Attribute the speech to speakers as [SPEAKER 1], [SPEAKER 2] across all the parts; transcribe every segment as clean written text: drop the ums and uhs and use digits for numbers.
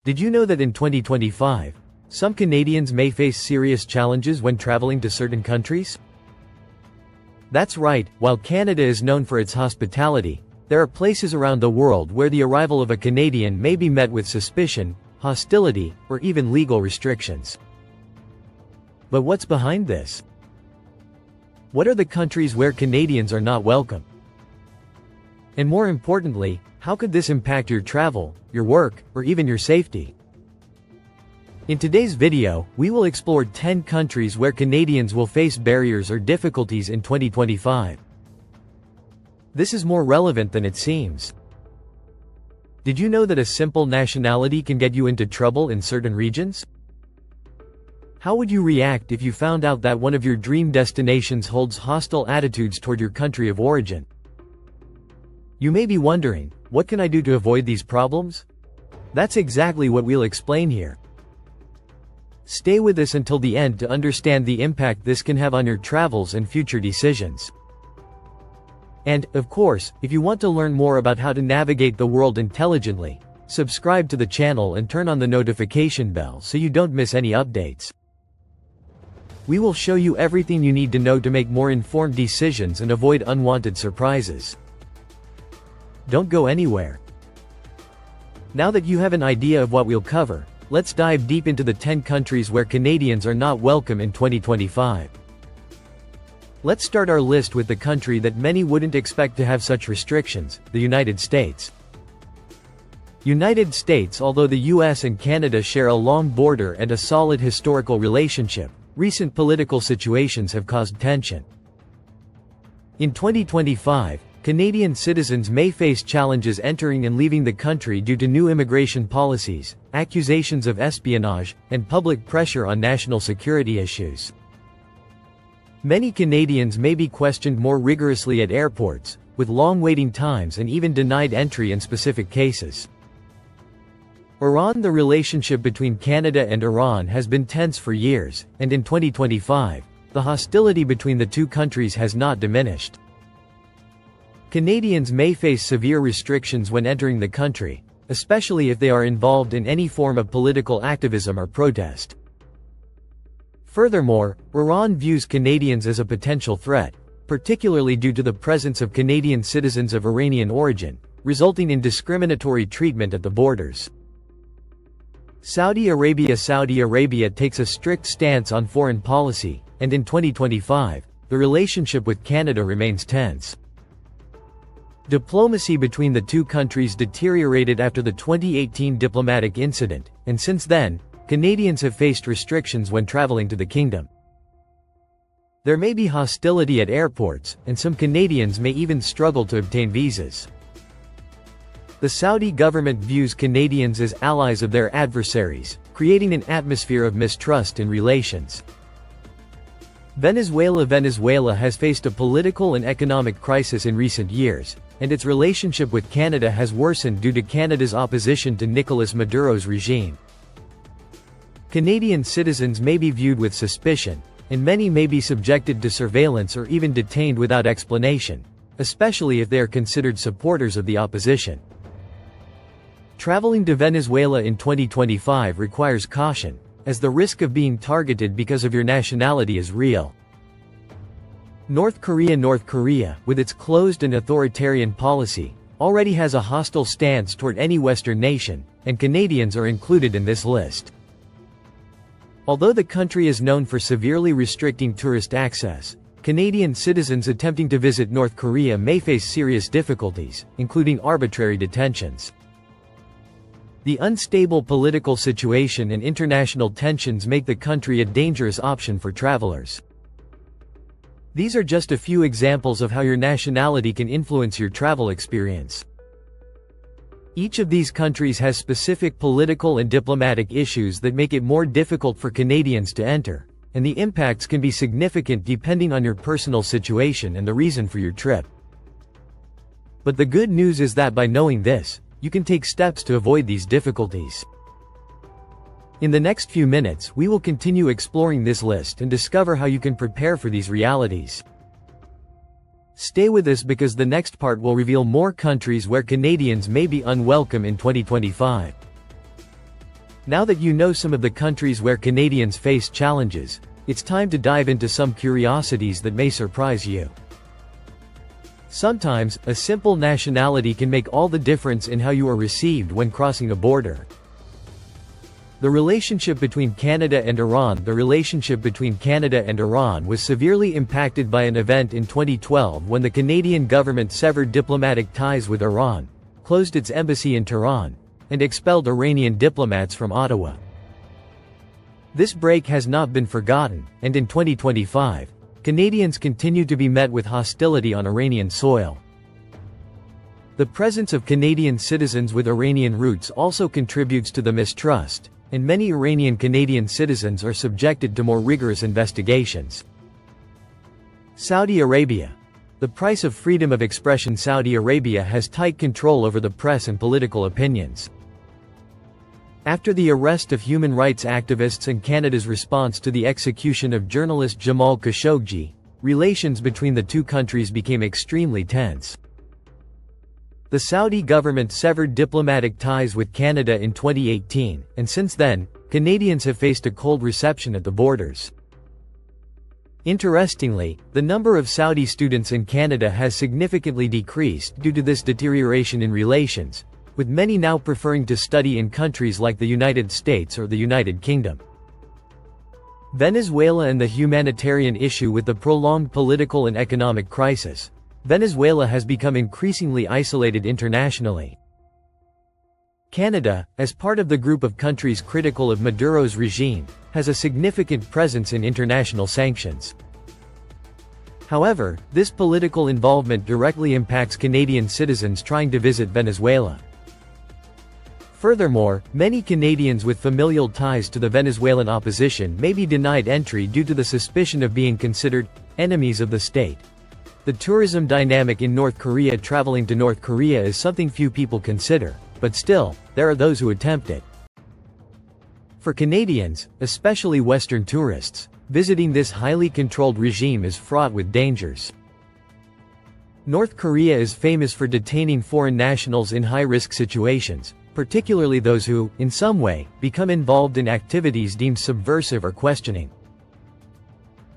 [SPEAKER 1] Did you know that in 2025, some Canadians may face serious challenges when traveling to certain countries? That's right, while Canada is known for its hospitality, there are places around the world where the arrival of a Canadian may be met with suspicion, hostility, or even legal restrictions. But what's behind this? What are the countries where Canadians are not welcome? And more importantly, how could this impact your travel, your work, or even your safety? In today's video, we will explore 10 countries where Canadians will face barriers or difficulties in 2025. This is more relevant than it seems. Did you know that a simple nationality can get you into trouble in certain regions? How would you react if you found out that one of your dream destinations holds hostile attitudes toward your country of origin? You may be wondering, what can I do to avoid these problems? That's exactly what we'll explain here. Stay with us until the end to understand the impact this can have on your travels and future decisions. And, of course, if you want to learn more about how to navigate the world intelligently, subscribe to the channel and turn on the notification bell so you don't miss any updates. We will show you everything you need to know to make more informed decisions and avoid unwanted surprises. Don't go anywhere. Now that you have an idea of what we'll cover, let's dive deep into the 10 countries where Canadians are not welcome in 2025. Let's start our list with the country that many wouldn't expect to have such restrictions, the United States. United States. Although the US and Canada share a long border and a solid historical relationship, recent political situations have caused tension. In 2025, Canadian citizens may face challenges entering and leaving the country due to new immigration policies, accusations of espionage, and public pressure on national security issues. Many Canadians may be questioned more rigorously at airports, with long waiting times and even denied entry in specific cases. Iran. The relationship between Canada and Iran has been tense for years, and in 2025, the hostility between the two countries has not diminished. Canadians may face severe restrictions when entering the country, especially if they are involved in any form of political activism or protest. Furthermore, Iran views Canadians as a potential threat, particularly due to the presence of Canadian citizens of Iranian origin, resulting in discriminatory treatment at the borders. Saudi Arabia. Saudi Arabia takes a strict stance on foreign policy, and in 2025, the relationship with Canada remains tense. Diplomacy between the two countries deteriorated after the 2018 diplomatic incident, and since then, Canadians have faced restrictions when traveling to the kingdom. There may be hostility at airports, and some Canadians may even struggle to obtain visas. The Saudi government views Canadians as allies of their adversaries, creating an atmosphere of mistrust in relations. Venezuela. Venezuela has faced a political and economic crisis in recent years, and its relationship with Canada has worsened due to Canada's opposition to Nicolas Maduro's regime. Canadian citizens may be viewed with suspicion, and many may be subjected to surveillance or even detained without explanation, especially if they are considered supporters of the opposition. Traveling to Venezuela in 2025 requires caution, as the risk of being targeted because of your nationality is real. North Korea. North Korea, with its closed and authoritarian policy, already has a hostile stance toward any Western nation, and Canadians are included in this list. Although the country is known for severely restricting tourist access, Canadian citizens attempting to visit North Korea may face serious difficulties, including arbitrary detentions. The unstable political situation and international tensions make the country a dangerous option for travelers. These are just a few examples of how your nationality can influence your travel experience. Each of these countries has specific political and diplomatic issues that make it more difficult for Canadians to enter, and the impacts can be significant depending on your personal situation and the reason for your trip. But the good news is that by knowing this, you can take steps to avoid these difficulties. In the next few minutes, we will continue exploring this list and discover how you can prepare for these realities. Stay with us because the next part will reveal more countries where Canadians may be unwelcome in 2025. Now that you know some of the countries where Canadians face challenges, it's time to dive into some curiosities that may surprise you. Sometimes, a simple nationality can make all the difference in how you are received when crossing a border. The relationship between Canada and Iran The relationship between Canada and Iran was severely impacted by an event in 2012 when the Canadian government severed diplomatic ties with Iran, closed its embassy in Tehran, and expelled Iranian diplomats from Ottawa. This break has not been forgotten, and in 2025, Canadians continue to be met with hostility on Iranian soil. The presence of Canadian citizens with Iranian roots also contributes to the mistrust, and many Iranian Canadian citizens are subjected to more rigorous investigations. Saudi Arabia. The price of freedom of expression Saudi Arabia has tight control over the press and political opinions. After the arrest of human rights activists and Canada's response to the execution of journalist Jamal Khashoggi, relations between the two countries became extremely tense. The Saudi government severed diplomatic ties with Canada in 2018, and since then, Canadians have faced a cold reception at the borders. Interestingly, the number of Saudi students in Canada has significantly decreased due to this deterioration in relations, with many now preferring to study in countries like the United States or the United Kingdom. Venezuela and the humanitarian issue with the prolonged political and economic crisis. Venezuela has become increasingly isolated internationally. Canada, as part of the group of countries critical of Maduro's regime, has a significant presence in international sanctions. However, this political involvement directly impacts Canadian citizens trying to visit Venezuela. Furthermore, many Canadians with familial ties to the Venezuelan opposition may be denied entry due to the suspicion of being considered enemies of the state. The tourism dynamic in North Korea Traveling to North Korea is something few people consider, but still, there are those who attempt it. For Canadians, especially Western tourists, visiting this highly controlled regime is fraught with dangers. North Korea is famous for detaining foreign nationals in high-risk situations, particularly those who, in some way, become involved in activities deemed subversive or questioning.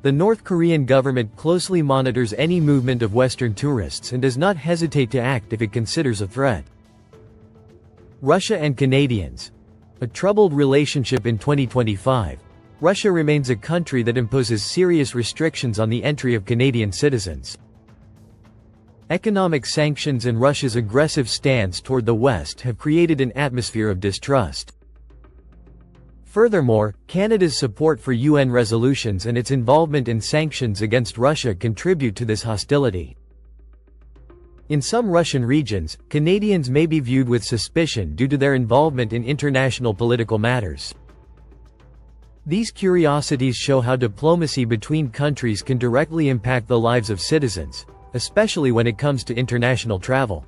[SPEAKER 1] The North Korean government closely monitors any movement of Western tourists and does not hesitate to act if it considers a threat. Russia and Canadians. A troubled relationship in 2025. Russia remains a country that imposes serious restrictions on the entry of Canadian citizens. Economic sanctions and Russia's aggressive stance toward the West have created an atmosphere of distrust. Furthermore, Canada's support for UN resolutions and its involvement in sanctions against Russia contribute to this hostility. In some Russian regions, Canadians may be viewed with suspicion due to their involvement in international political matters. These curiosities show how diplomacy between countries can directly impact the lives of citizens, especially when it comes to international travel.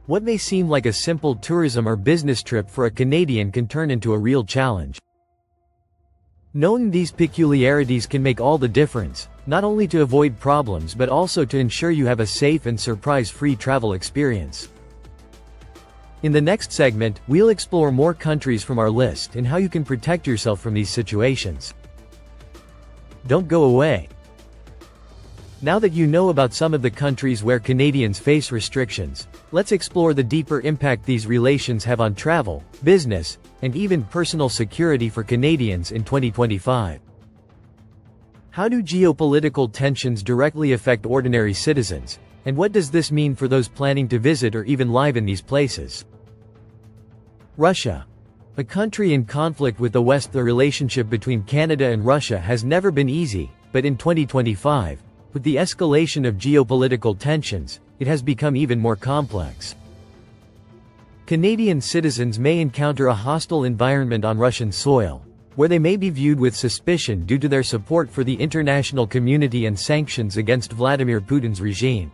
[SPEAKER 1] What may seem like a simple tourism or business trip for a Canadian can turn into a real challenge. Knowing these peculiarities can make all the difference, not only to avoid problems but also to ensure you have a safe and surprise-free travel experience. In the next segment, we'll explore more countries from our list and how you can protect yourself from these situations. Don't go away. Now that you know about some of the countries where Canadians face restrictions, let's explore the deeper impact these relations have on travel, business, and even personal security for Canadians in 2025. How do geopolitical tensions directly affect ordinary citizens, and what does this mean for those planning to visit or even live in these places? Russia. A country in conflict with the West. The relationship between Canada and Russia has never been easy, but in 2025, with the escalation of geopolitical tensions, it has become even more complex. Canadian citizens may encounter a hostile environment on Russian soil, where they may be viewed with suspicion due to their support for the international community and sanctions against Vladimir Putin's regime.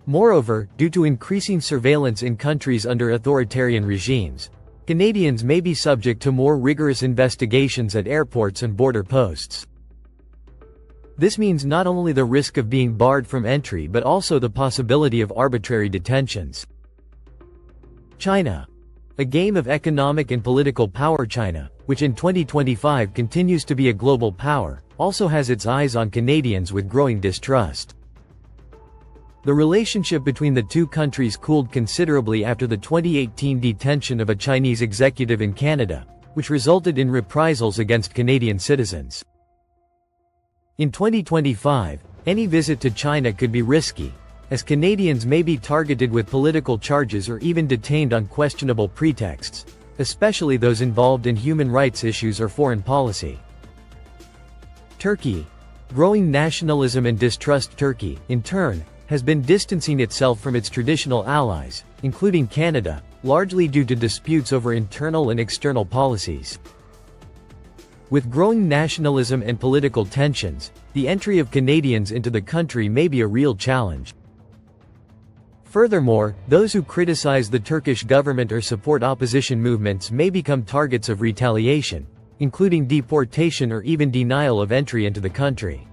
[SPEAKER 1] Moreover, due to increasing surveillance in countries under authoritarian regimes, Canadians may be subject to more rigorous investigations at airports and border posts. This means not only the risk of being barred from entry but also the possibility of arbitrary detentions. China. A game of economic and political power. China, which in 2025 continues to be a global power, also has its eyes on Canadians with growing distrust. The relationship between the two countries cooled considerably after the 2018 detention of a Chinese executive in Canada, which resulted in reprisals against Canadian citizens. In 2025, any visit to China could be risky, as Canadians may be targeted with political charges or even detained on questionable pretexts, especially those involved in human rights issues or foreign policy. Turkey. Growing nationalism and distrust. Turkey, in turn, has been distancing itself from its traditional allies, including Canada, largely due to disputes over internal and external policies. With growing nationalism and political tensions, the entry of Canadians into the country may be a real challenge. Furthermore, those who criticize the Turkish government or support opposition movements may become targets of retaliation, including deportation or even denial of entry into the country.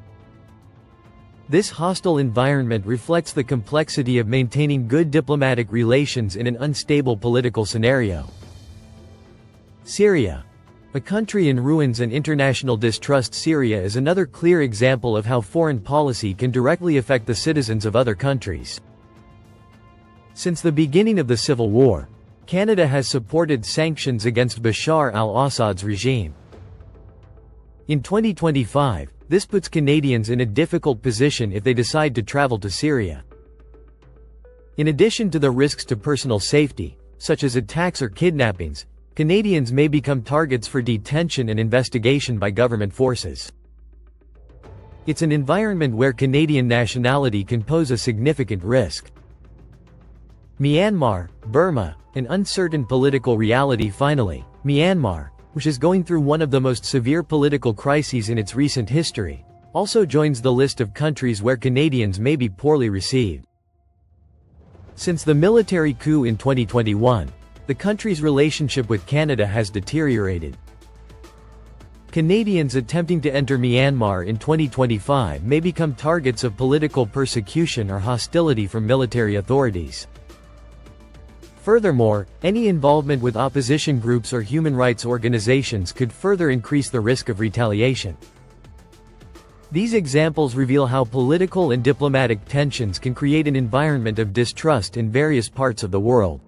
[SPEAKER 1] This hostile environment reflects the complexity of maintaining good diplomatic relations in an unstable political scenario. Syria. A country in ruins and international distrust. Syria is another clear example of how foreign policy can directly affect the citizens of other countries. Since the beginning of the civil war, Canada has supported sanctions against Bashar al-Assad's regime. In 2025, this puts Canadians in a difficult position if they decide to travel to Syria. In addition to the risks to personal safety, such as attacks or kidnappings, Canadians may become targets for detention and investigation by government forces. It's an environment where Canadian nationality can pose a significant risk. Myanmar, Burma, an uncertain political reality. Finally, Myanmar, which is going through one of the most severe political crises in its recent history, also joins the list of countries where Canadians may be poorly received. Since the military coup in 2021, the country's relationship with Canada has deteriorated. Canadians attempting to enter Myanmar in 2025 may become targets of political persecution or hostility from military authorities. Furthermore, any involvement with opposition groups or human rights organizations could further increase the risk of retaliation. These examples reveal how political and diplomatic tensions can create an environment of distrust in various parts of the world.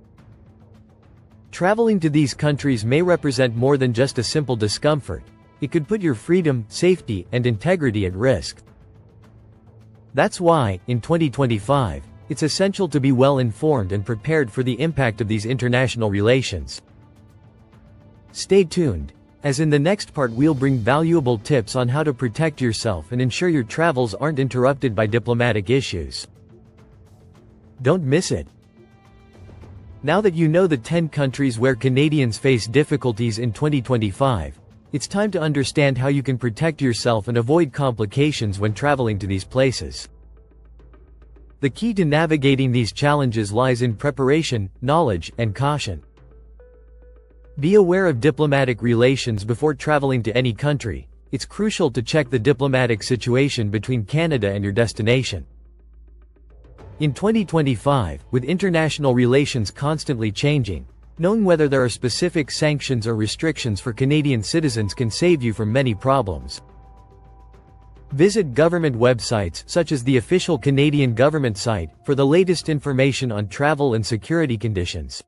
[SPEAKER 1] Traveling to these countries may represent more than just a simple discomfort. It could put your freedom, safety, and integrity at risk. That's why, in 2025, it's essential to be well informed and prepared for the impact of these international relations. Stay tuned, as in the next part we'll bring valuable tips on how to protect yourself and ensure your travels aren't interrupted by diplomatic issues. Don't miss it. Now that you know the 10 countries where Canadians face difficulties in 2025, it's time to understand how you can protect yourself and avoid complications when traveling to these places. The key to navigating these challenges lies in preparation, knowledge, and caution. Be aware of diplomatic relations before traveling to any country. It's crucial to check the diplomatic situation between Canada and your destination. In 2025, with international relations constantly changing, knowing whether there are specific sanctions or restrictions for Canadian citizens can save you from many problems. Visit government websites such as the official Canadian government site for the latest information on travel and security conditions.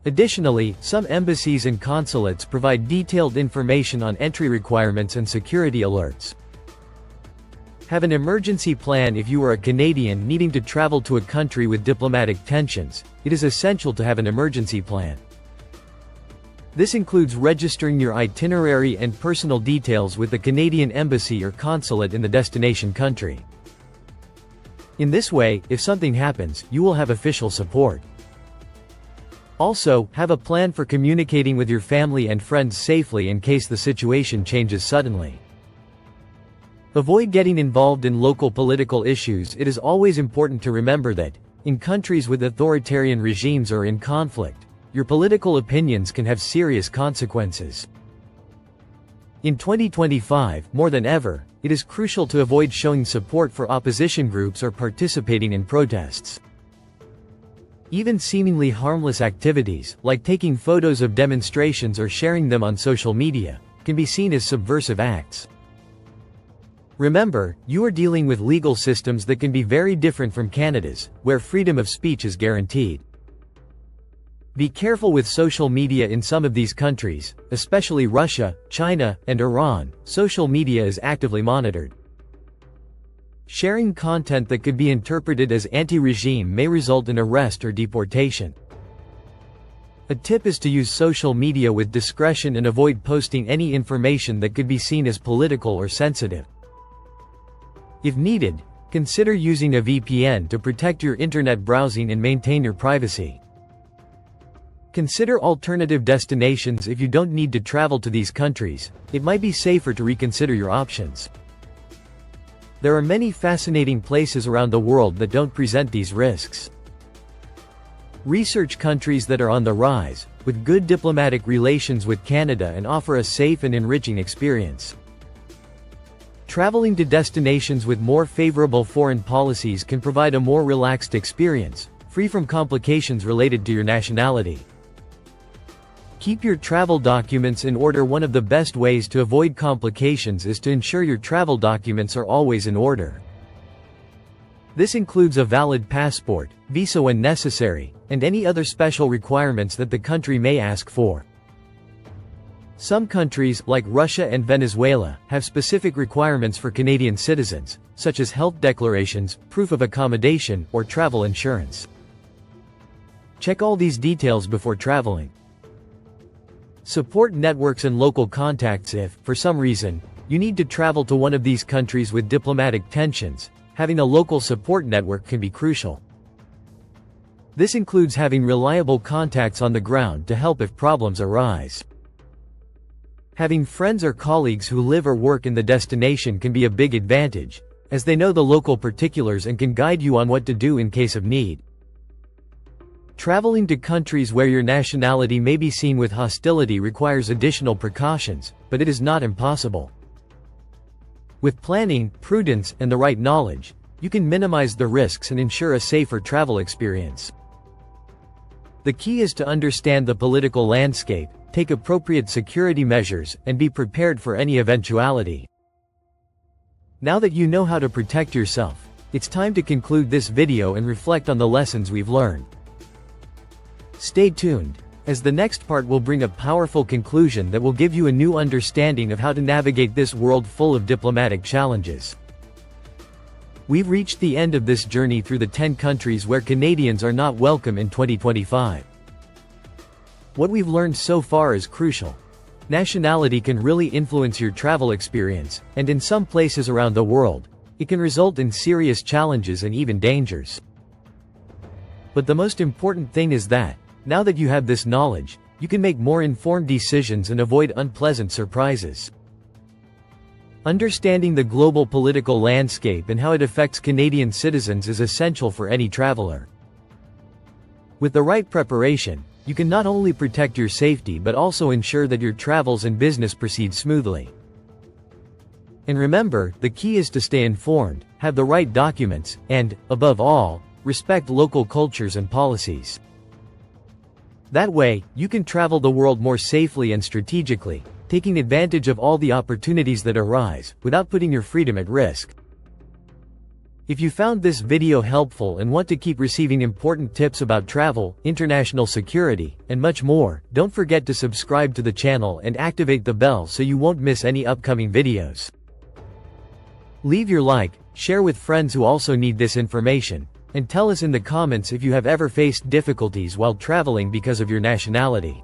[SPEAKER 1] Additionally, some embassies and consulates provide detailed information on entry requirements and security alerts. Have an emergency plan. If you are a Canadian needing to travel to a country with diplomatic tensions, it is essential to have an emergency plan. This includes registering your itinerary and personal details with the Canadian embassy or consulate in the destination country. In this way, if something happens, you will have official support. Also, have a plan for communicating with your family and friends safely in case the situation changes suddenly. Avoid getting involved in local political issues. It is always important to remember that, in countries with authoritarian regimes or in conflict, your political opinions can have serious consequences. In 2025, more than ever, it is crucial to avoid showing support for opposition groups or participating in protests. Even seemingly harmless activities, like taking photos of demonstrations or sharing them on social media, can be seen as subversive acts. Remember, you are dealing with legal systems that can be very different from Canada's, where freedom of speech is guaranteed. Be careful with social media in some of these countries, especially Russia, China, and Iran. Social media is actively monitored. Sharing content that could be interpreted as anti-regime may result in arrest or deportation. A tip is to use social media with discretion and avoid posting any information that could be seen as political or sensitive. If needed, consider using a VPN to protect your internet browsing and maintain your privacy. Consider alternative destinations if you don't need to travel to these countries. It might be safer to reconsider your options. There are many fascinating places around the world that don't present these risks. Research countries that are on the rise, with good diplomatic relations with Canada and offer a safe and enriching experience. Traveling to destinations with more favorable foreign policies can provide a more relaxed experience, free from complications related to your nationality. Keep your travel documents in order. One of the best ways to avoid complications is to ensure your travel documents are always in order. This includes a valid passport, visa when necessary, and any other special requirements that the country may ask for. Some countries, like Russia and Venezuela, have specific requirements for Canadian citizens, such as health declarations, proof of accommodation, or travel insurance. Check all these details before traveling. Support networks and local contacts if, for some reason, you need to travel to one of these countries with diplomatic tensions. Having a local support network can be crucial. This includes having reliable contacts on the ground to help if problems arise. Having friends or colleagues who live or work in the destination can be a big advantage, as they know the local particulars and can guide you on what to do in case of need. Traveling to countries where your nationality may be seen with hostility requires additional precautions, but it is not impossible. With planning, prudence, and the right knowledge, you can minimize the risks and ensure a safer travel experience. The key is to understand the political landscape, take appropriate security measures, and be prepared for any eventuality. Now that you know how to protect yourself, it's time to conclude this video and reflect on the lessons we've learned. Stay tuned, as the next part will bring a powerful conclusion that will give you a new understanding of how to navigate this world full of diplomatic challenges. We've reached the end of this journey through the 10 countries where Canadians are not welcome in 2025. What we've learned so far is crucial. Nationality can really influence your travel experience, and in some places around the world, it can result in serious challenges and even dangers. But the most important thing is that, now that you have this knowledge, you can make more informed decisions and avoid unpleasant surprises. Understanding the global political landscape and how it affects Canadian citizens is essential for any traveler. With the right preparation, you can not only protect your safety but also ensure that your travels and business proceed smoothly. And remember, the key is to stay informed, have the right documents, and, above all, respect local cultures and policies. That way, you can travel the world more safely and strategically, taking advantage of all the opportunities that arise, without putting your freedom at risk. If you found this video helpful and want to keep receiving important tips about travel, international security, and much more, don't forget to subscribe to the channel and activate the bell so you won't miss any upcoming videos. Leave your like, share with friends who also need this information, and tell us in the comments if you have ever faced difficulties while traveling because of your nationality.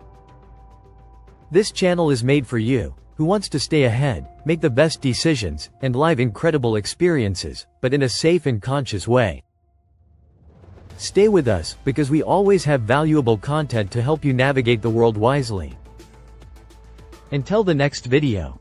[SPEAKER 1] This channel is made for you, who wants to stay ahead, make the best decisions, and live incredible experiences, but in a safe and conscious way. Stay with us, because we always have valuable content to help you navigate the world wisely. Until the next video.